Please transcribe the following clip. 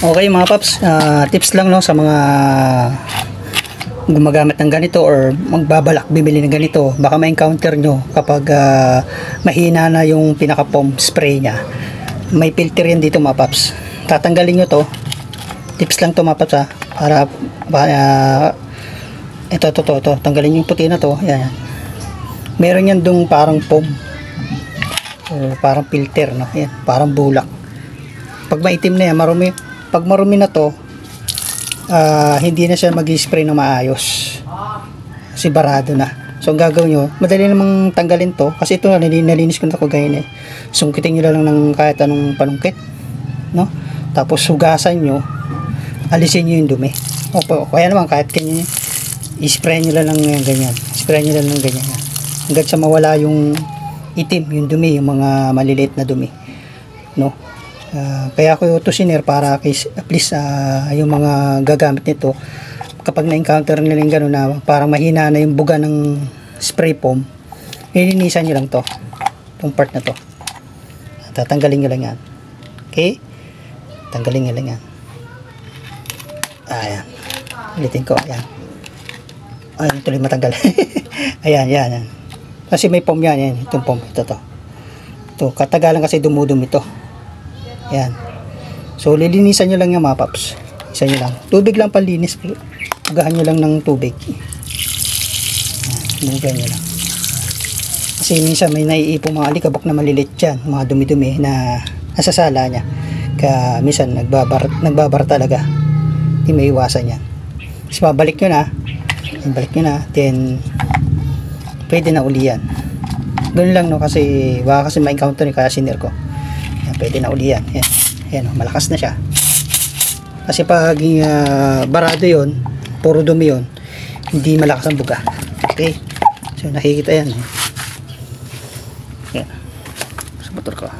Okay mga paps, tips lang no sa mga gumagamit ng ganito or magbabalak bibili ng ganito. Baka ma-encounter nyo kapag mahina na yung pinaka foam spray nya. May filter yan dito mga paps. Tatanggalin nyo to. Tips lang to mga paps para ito tanggalin yung puti na to. Yan. Meron yan dung parang foam o parang filter no. Yan, parang bulak. Pag maitim na yan, marumi. Pag marumi na to, hindi na siya mag-spray na maayos. Kasi barado na. So, ang gagawin nyo, madali namang tanggalin to. Kasi ito, nalinis ko na ito ganyan eh. Sungkitin nyo lang ng kahit anong panungkit. No? Tapos, hugasan nyo. Alisin nyo yung dumi. O kaya naman, kahit ganyan, i-spray nyo lang ng ganyan. Spray nyo lang ng ganyan. Hanggang sa mawala yung itim, yung dumi, yung mga maliliit na dumi. No? Kaya ako ito sinare para at least yung mga gagamit nito kapag na-encounter nila yung gano'n na parang mahina na yung buga ng spray foam, nilinisan nyo lang to itong part na to, tatanggalin nyo lang yan. Okay, tanggalin nyo lang yan. Ayan, ulitin ko. Ayan, tuloy matanggal. Ayan. Kasi may foam yan, itong foam, ito katagalan kasi dumudumi ito. Yan. So, lilinisan nyo lang yung mga paps. Isa nyo lang. Tubig lang panlinis. Ugahan nyo lang ng tubig. Ugahan nyo lang. Kasi minsan may naiipong mga alikabok na malilit dyan. Mga dumi-dumi na nasasala nya. Kaya minsan nagbabar talaga. Hindi may iwasan yan. Kasi babalik nyo na. Balik nyo na. Then, pwede na uli yan. Ganun lang no. Kasi baka kasi ma-encounter ni kaya sinare ko. Pwede na uli yan. Yan, malakas na siya. Kasi pag barado yon, puro dumi yon, hindi malakas ang buga. Okay, so nakikita yan. Yan sa motor ko.